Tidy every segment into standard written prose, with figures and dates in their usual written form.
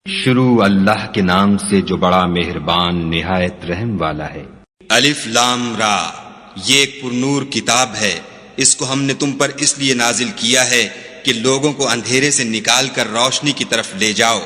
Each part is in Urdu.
شروع اللہ کے نام سے جو بڑا مہربان نہایت رحم والا ہے۔ الف لام را، یہ ایک پرنور کتاب ہے، اس کو ہم نے تم پر اس لیے نازل کیا ہے کہ لوگوں کو اندھیرے سے نکال کر روشنی کی طرف لے جاؤ،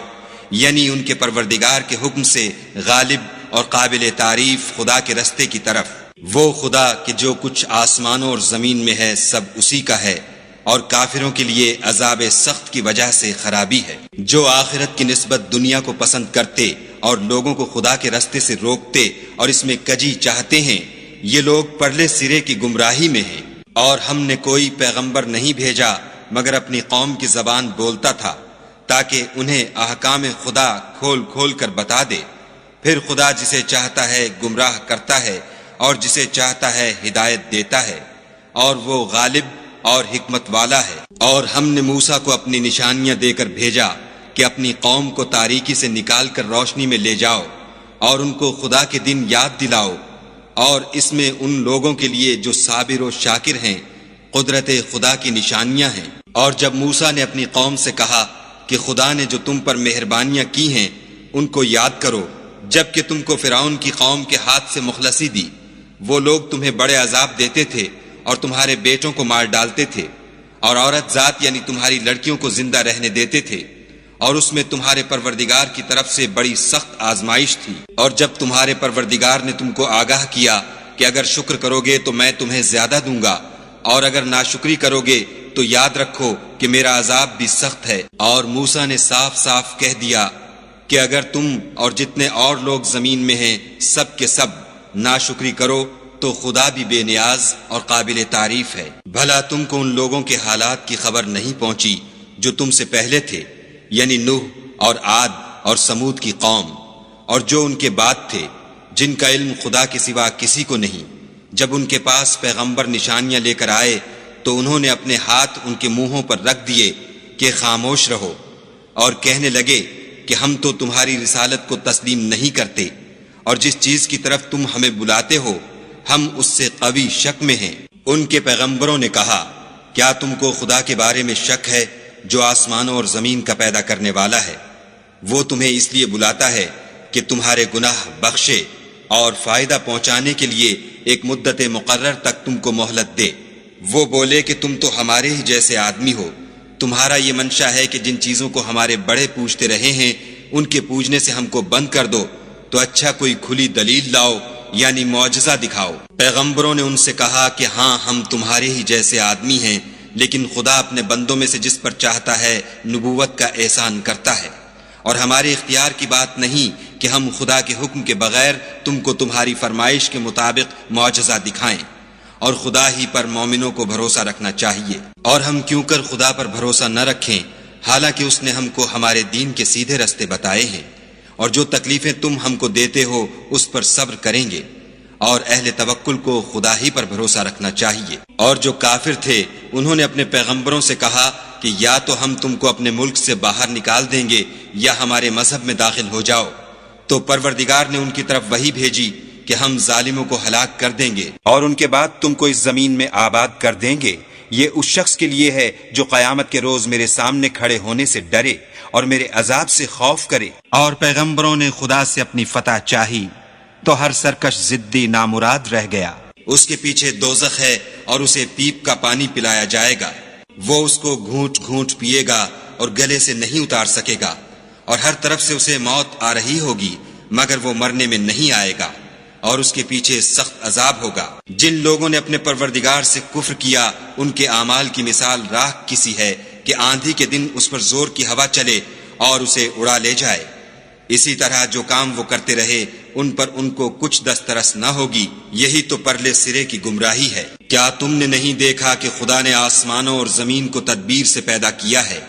یعنی ان کے پروردگار کے حکم سے غالب اور قابل تعریف خدا کے رستے کی طرف، وہ خدا کہ جو کچھ آسمانوں اور زمین میں ہے سب اسی کا ہے، اور کافروں کے لیے عذاب سخت کی وجہ سے خرابی ہے۔ جو آخرت کی نسبت دنیا کو پسند کرتے اور لوگوں کو خدا کے رستے سے روکتے اور اس میں کجی چاہتے ہیں، یہ لوگ پرلے سرے کی گمراہی میں ہیں۔ اور ہم نے کوئی پیغمبر نہیں بھیجا مگر اپنی قوم کی زبان بولتا تھا تاکہ انہیں احکام خدا کھول کھول کر بتا دے۔ پھر خدا جسے چاہتا ہے گمراہ کرتا ہے اور جسے چاہتا ہے ہدایت دیتا ہے، اور وہ غالب اور حکمت والا ہے۔ اور ہم نے موسیٰ کو اپنی نشانیاں دے کر بھیجا کہ اپنی قوم کو تاریکی سے نکال کر روشنی میں لے جاؤ اور ان کو خدا کے دن یاد دلاؤ، اور اس میں ان لوگوں کے لیے جو صابر و شاکر ہیں قدرت خدا کی نشانیاں ہیں۔ اور جب موسیٰ نے اپنی قوم سے کہا کہ خدا نے جو تم پر مہربانیاں کی ہیں ان کو یاد کرو، جبکہ تم کو فرعون کی قوم کے ہاتھ سے مخلصی دی، وہ لوگ تمہیں بڑے عذاب دیتے تھے اور تمہارے بیٹوں کو مار ڈالتے تھے، اور عورت ذات یعنی تمہاری لڑکیوں کو زندہ رہنے دیتے تھے، اور اس میں تمہارے پروردگار کی طرف سے بڑی سخت آزمائش تھی۔ اور جب تمہارے پروردگار نے تم کو آگاہ کیا کہ اگر شکر کرو گے تو میں تمہیں زیادہ دوں گا، اور اگر ناشکری کرو گے تو یاد رکھو کہ میرا عذاب بھی سخت ہے۔ اور موسیٰ نے صاف صاف کہہ دیا کہ اگر تم اور جتنے اور لوگ زمین میں ہیں سب کے سب ناشکری کرو تو خدا بھی بے نیاز اور قابل تعریف ہے۔ بھلا تم کو ان لوگوں کے حالات کی خبر نہیں پہنچی جو تم سے پہلے تھے، یعنی نوح اور عاد اور سمود کی قوم، اور جو ان کے بعد تھے، جن کا علم خدا کے سوا کسی کو نہیں۔ جب ان کے پاس پیغمبر نشانیاں لے کر آئے تو انہوں نے اپنے ہاتھ ان کے منہوں پر رکھ دیے کہ خاموش رہو، اور کہنے لگے کہ ہم تو تمہاری رسالت کو تسلیم نہیں کرتے، اور جس چیز کی طرف تم ہمیں بلاتے ہو ہم اس سے قوی شک میں ہیں۔ ان کے پیغمبروں نے کہا، کیا تم کو خدا کے بارے میں شک ہے جو آسمانوں اور زمین کا پیدا کرنے والا ہے؟ وہ تمہیں اس لیے بلاتا ہے کہ تمہارے گناہ بخشے اور فائدہ پہنچانے کے لیے ایک مدت مقرر تک تم کو مہلت دے۔ وہ بولے کہ تم تو ہمارے ہی جیسے آدمی ہو، تمہارا یہ منشا ہے کہ جن چیزوں کو ہمارے بڑے پوجتے رہے ہیں ان کے پوجنے سے ہم کو بند کر دو، تو اچھا کوئی کھلی دلیل لاؤ، یعنی معجزہ دکھاؤ۔ پیغمبروں نے ان سے کہا کہ ہاں ہم تمہارے ہی جیسے آدمی ہیں، لیکن خدا اپنے بندوں میں سے جس پر چاہتا ہے نبوت کا احسان کرتا ہے، اور ہمارے اختیار کی بات نہیں کہ ہم خدا کے حکم کے بغیر تم کو تمہاری فرمائش کے مطابق معجزہ دکھائیں، اور خدا ہی پر مومنوں کو بھروسہ رکھنا چاہیے۔ اور ہم کیوں کر خدا پر بھروسہ نہ رکھیں حالانکہ اس نے ہم کو ہمارے دین کے سیدھے رستے بتائے ہیں، اور جو تکلیفیں تم ہم کو دیتے ہو اس پر صبر کریں گے، اور اہل توکل کو خدا ہی پر بھروسہ رکھنا چاہیے۔ اور جو کافر تھے انہوں نے اپنے پیغمبروں سے کہا کہ یا تو ہم تم کو اپنے ملک سے باہر نکال دیں گے یا ہمارے مذہب میں داخل ہو جاؤ، تو پروردگار نے ان کی طرف وحی بھیجی کہ ہم ظالموں کو ہلاک کر دیں گے اور ان کے بعد تم کو اس زمین میں آباد کر دیں گے۔ یہ اس شخص کے لیے ہے جو قیامت کے روز میرے سامنے کھڑے ہونے سے ڈرے اور میرے عذاب سے خوف کرے۔ اور پیغمبروں نے خدا سے اپنی فتح چاہی تو ہر سرکش ضدی نامراد رہ گیا۔ اس کے پیچھے دوزخ ہے اور اسے پیپ کا پانی پلایا جائے گا، وہ اس کو گھونٹ گھونٹ پیے گا اور گلے سے نہیں اتار سکے گا، اور ہر طرف سے اسے موت آ رہی ہوگی مگر وہ مرنے میں نہیں آئے گا، اور اس کے پیچھے سخت عذاب ہوگا۔ جن لوگوں نے اپنے پروردگار سے کفر کیا ان کے اعمال کی مثال راکھ کسی ہے کہ آندھی کے دن اس پر زور کی ہوا چلے اور اسے اڑا لے جائے۔ اسی طرح جو کام وہ کرتے رہے ان پر ان کو کچھ دسترس نہ ہوگی، یہی تو پرلے سرے کی گمراہی ہے۔ کیا تم نے نہیں دیکھا کہ خدا نے آسمانوں اور زمین کو تدبیر سے پیدا کیا ہے؟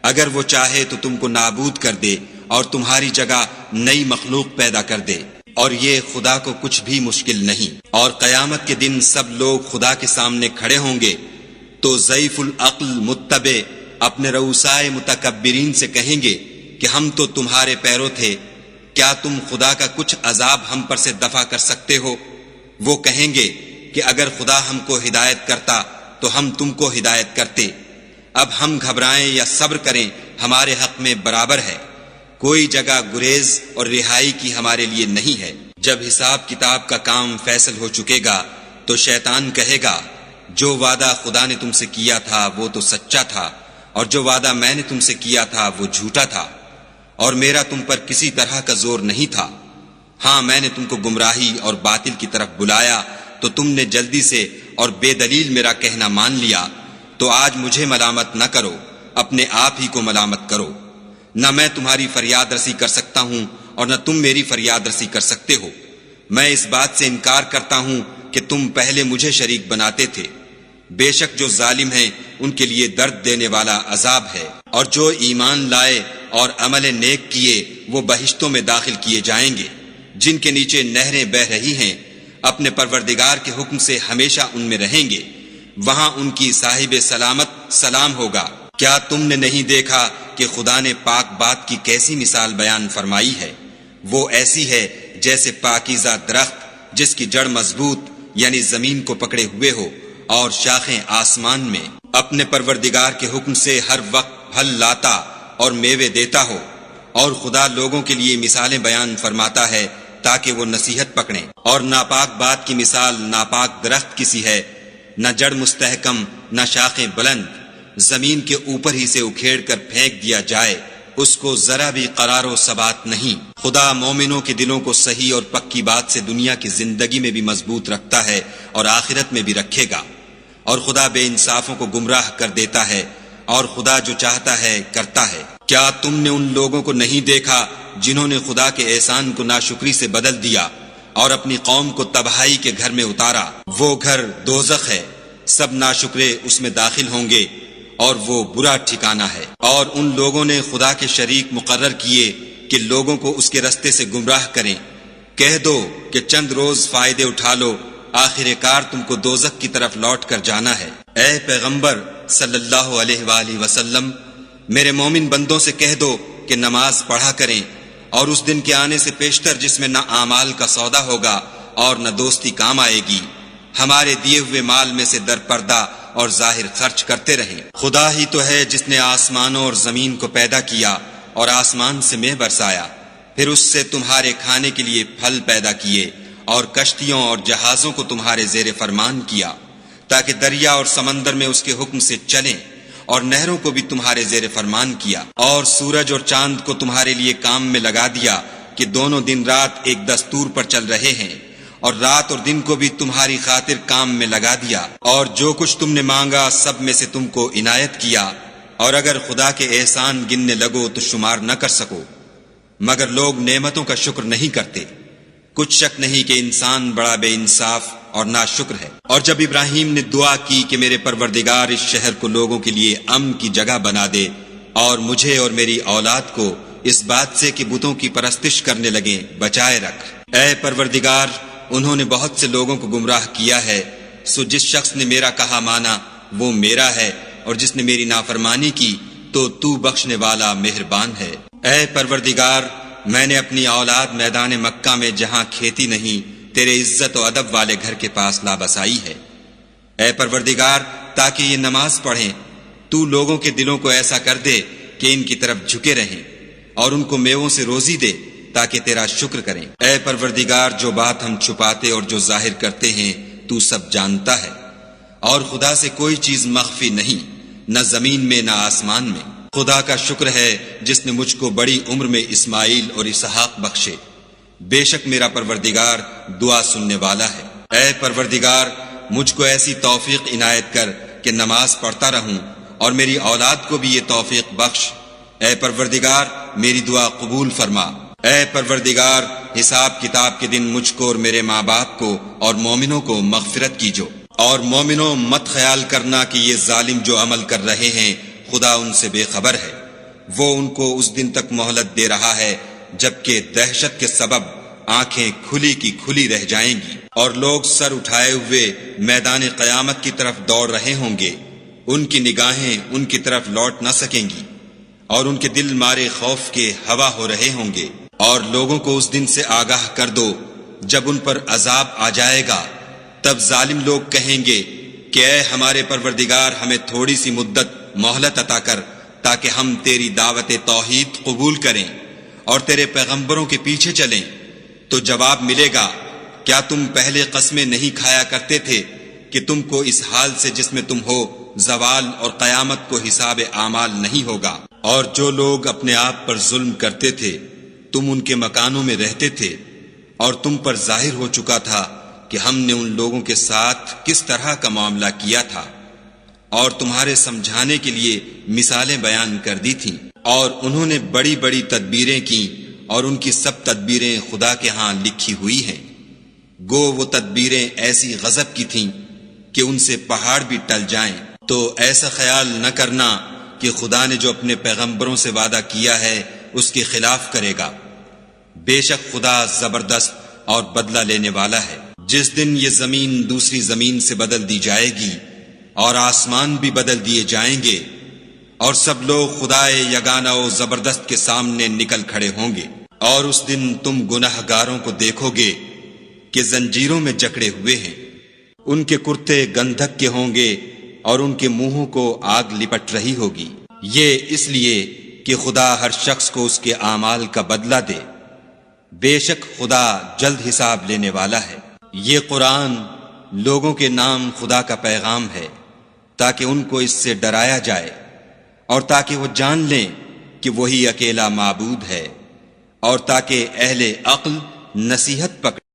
اگر وہ چاہے تو تم کو نابود کر دے اور تمہاری جگہ نئی مخلوق پیدا کر دے، اور یہ خدا کو کچھ بھی مشکل نہیں۔ اور قیامت کے دن سب لوگ خدا کے سامنے کھڑے ہوں گے تو ضعیف العقل متبع اپنے رؤسائے متکبرین سے کہیں گے کہ ہم تو تمہارے پیرو تھے، کیا تم خدا کا کچھ عذاب ہم پر سے دفع کر سکتے ہو؟ وہ کہیں گے کہ اگر خدا ہم کو ہدایت کرتا تو ہم تم کو ہدایت کرتے، اب ہم گھبرائیں یا صبر کریں ہمارے حق میں برابر ہے، کوئی جگہ گریز اور رہائی کی ہمارے لیے نہیں ہے۔ جب حساب کتاب کا کام فیصل ہو چکے گا تو شیطان کہے گا جو وعدہ خدا نے تم سے کیا تھا وہ تو سچا تھا، اور جو وعدہ میں نے تم سے کیا تھا وہ جھوٹا تھا، اور میرا تم پر کسی طرح کا زور نہیں تھا۔ ہاں میں نے تم کو گمراہی اور باطل کی طرف بلایا تو تم نے جلدی سے اور بے دلیل میرا کہنا مان لیا، تو آج مجھے ملامت نہ کرو، اپنے آپ ہی کو ملامت کرو۔ نہ میں تمہاری فریاد رسی کر سکتا ہوں اور نہ تم میری فریاد رسی کر سکتے ہو۔ میں اس بات سے انکار کرتا ہوں کہ تم پہلے مجھے شریک بناتے تھے۔ بے شک جو ظالم ہیں ان کے لیے درد دینے والا عذاب ہے، اور جو ایمان لائے اور عمل نیک کیے وہ بہشتوں میں داخل کیے جائیں گے جن کے نیچے نہریں بہہ رہی ہیں، اپنے پروردگار کے حکم سے ہمیشہ ان میں رہیں گے، وہاں ان کی صاحب سلامت سلام ہوگا۔ کیا تم نے نہیں دیکھا کہ خدا نے پاک بات کی کیسی مثال بیان فرمائی ہے؟ وہ ایسی ہے جیسے پاکیزہ درخت جس کی جڑ مضبوط یعنی زمین کو پکڑے ہوئے ہو اور شاخیں آسمان میں، اپنے پروردگار کے حکم سے ہر وقت پھل لاتا اور میوے دیتا ہو۔ اور خدا لوگوں کے لیے مثالیں بیان فرماتا ہے تاکہ وہ نصیحت پکڑیں۔ اور ناپاک بات کی مثال ناپاک درخت کی سی ہے، نہ جڑ مستحکم نہ شاخیں بلند، زمین کے اوپر ہی سے اکھیڑ کر پھینک دیا جائے، اس کو ذرا بھی قرار و ثبات نہیں۔ خدا مومنوں کے دلوں کو صحیح اور پکی بات سے دنیا کی زندگی میں بھی مضبوط رکھتا ہے اور آخرت میں بھی رکھے گا، اور خدا بے انصافوں کو گمراہ کر دیتا ہے، اور خدا جو چاہتا ہے کرتا ہے۔ کیا تم نے ان لوگوں کو نہیں دیکھا جنہوں نے خدا کے احسان کو ناشکری سے بدل دیا اور اپنی قوم کو تباہی کے گھر میں اتارا؟ وہ گھر دوزخ ہے، سب ناشکرے اس میں داخل ہوں گے، اور وہ برا ٹھکانہ ہے۔ اور ان لوگوں نے خدا کے شریک مقرر کیے کہ لوگوں کو اس کے رستے سے گمراہ کریں۔ کہہ دو کہ چند روز فائدے اٹھا لو، آخر کار تم کو دوزخ کی طرف لوٹ کر جانا ہے۔ اے پیغمبر صلی اللہ علیہ وآلہ وسلم، میرے مومن بندوں سے کہہ دو کہ نماز پڑھا کریں، اور اس دن کے آنے سے پیشتر جس میں نہ اعمال کا سودا ہوگا اور نہ دوستی کام آئے گی، ہمارے دیے ہوئے مال میں سے در پردہ اور ظاہر خرچ کرتے رہیں۔ خدا ہی تو ہے جس نے آسمانوں اور زمین کو پیدا کیا اور آسمان سے مے برسایا، پھر اس سے تمہارے کھانے کے لیے پھل پیدا کیے، اور کشتیوں اور جہازوں کو تمہارے زیر فرمان کیا تاکہ دریا اور سمندر میں اس کے حکم سے چلیں، اور نہروں کو بھی تمہارے زیر فرمان کیا، اور سورج اور چاند کو تمہارے لیے کام میں لگا دیا کہ دونوں دن رات ایک دستور پر چل رہے ہیں، اور رات اور دن کو بھی تمہاری خاطر کام میں لگا دیا، اور جو کچھ تم نے مانگا سب میں سے تم کو عنایت کیا، اور اگر خدا کے احسان گننے لگو تو شمار نہ کر سکو، مگر لوگ نعمتوں کا شکر نہیں کرتے۔ کچھ شک نہیں کہ انسان بڑا بے انصاف اور ناشکر ہے۔ اور جب ابراہیم نے دعا کی کہ میرے پروردگار اس شہر کو لوگوں کے لیے امن کی جگہ بنا دے، اور مجھے اور میری اولاد کو اس بات سے کہ بتوں کی پرستش کرنے لگیں بچائے رکھ۔ اے پروردگار، انہوں نے بہت سے لوگوں کو گمراہ کیا ہے، سو جس شخص نے میرا کہا مانا وہ میرا ہے، اور جس نے میری نافرمانی کی تو بخشنے والا مہربان ہے۔ اے پروردگار، میں نے اپنی اولاد میدان مکہ میں جہاں کھیتی نہیں تیرے عزت و ادب والے گھر کے پاس لابسائی ہے۔ اے پروردگار، تاکہ یہ نماز پڑھیں، تو لوگوں کے دلوں کو ایسا کر دے کہ ان کی طرف جھکے رہیں، اور ان کو میووں سے روزی دے تاکہ تیرا شکر کریں۔ اے پروردگار، جو بات ہم چھپاتے اور جو ظاہر کرتے ہیں تو سب جانتا ہے، اور خدا سے کوئی چیز مخفی نہیں، نہ زمین میں نہ آسمان میں۔ خدا کا شکر ہے جس نے مجھ کو بڑی عمر میں اسماعیل اور اسحاق بخشے، بے شک میرا پروردگار دعا سننے والا ہے۔ اے پروردگار، مجھ کو ایسی توفیق عنایت کر کہ نماز پڑھتا رہوں، اور میری اولاد کو بھی یہ توفیق بخش۔ اے پروردگار، میری دعا قبول فرما۔ اے پروردگار، حساب کتاب کے دن مجھ کو اور میرے ماں باپ کو اور مومنوں کو مغفرت کیجو۔ اور مومنوں، مت خیال کرنا کہ یہ ظالم جو عمل کر رہے ہیں خدا ان سے بے خبر ہے، وہ ان کو اس دن تک مہلت دے رہا ہے جبکہ دہشت کے سبب آنکھیں کھلی کی کھلی رہ جائیں گی، اور لوگ سر اٹھائے ہوئے میدان قیامت کی طرف دوڑ رہے ہوں گے، ان کی نگاہیں ان کی طرف لوٹ نہ سکیں گی، اور ان کے دل مارے خوف کے ہوا ہو رہے ہوں گے۔ اور لوگوں کو اس دن سے آگاہ کر دو جب ان پر عذاب آ جائے گا، تب ظالم لوگ کہیں گے کہ اے ہمارے پروردگار، ہمیں تھوڑی سی مدت مہلت عطا کر تاکہ ہم تیری دعوت توحید قبول کریں اور تیرے پیغمبروں کے پیچھے چلیں تو جواب ملے گا، کیا تم پہلے قسمیں نہیں کھایا کرتے تھے کہ تم کو اس حال سے جس میں تم ہو زوال اور قیامت کو حساب اعمال نہیں ہوگا؟ اور جو لوگ اپنے آپ پر ظلم کرتے تھے تم ان کے مکانوں میں رہتے تھے، اور تم پر ظاہر ہو چکا تھا کہ ہم نے ان لوگوں کے ساتھ کس طرح کا معاملہ کیا تھا، اور تمہارے سمجھانے کے لیے مثالیں بیان کر دی تھیں، اور انہوں نے بڑی بڑی تدبیریں کی، اور ان کی سب تدبیریں خدا کے ہاں لکھی ہوئی ہیں۔ گو وہ تدبیریں ایسی غضب کی تھیں کہ ان سے پہاڑ بھی ٹل جائیں۔ تو ایسا خیال نہ کرنا کہ خدا نے جو اپنے پیغمبروں سے وعدہ کیا ہے اس کے خلاف کرے گا۔ بے شک خدا زبردست اور بدلہ لینے والا ہے۔ جس دن یہ زمین دوسری زمین سے بدل دی جائے گی اور آسمان بھی بدل دیے جائیں گے، اور سب لوگ خدائے یگانہ و زبردست کے سامنے نکل کھڑے ہوں گے، اور اس دن تم گناہ گاروں کو دیکھو گے کہ زنجیروں میں جکڑے ہوئے ہیں، ان کے کرتے گندھک کے ہوں گے اور ان کے منہوں کو آگ لپٹ رہی ہوگی۔ یہ اس لیے کہ خدا ہر شخص کو اس کے اعمال کا بدلہ دے۔ بے شک خدا جلد حساب لینے والا ہے۔ یہ قرآن لوگوں کے نام خدا کا پیغام ہے تاکہ ان کو اس سے ڈرایا جائے اور تاکہ وہ جان لیں کہ وہی اکیلا معبود ہے، اور تاکہ اہل عقل نصیحت پکڑیں۔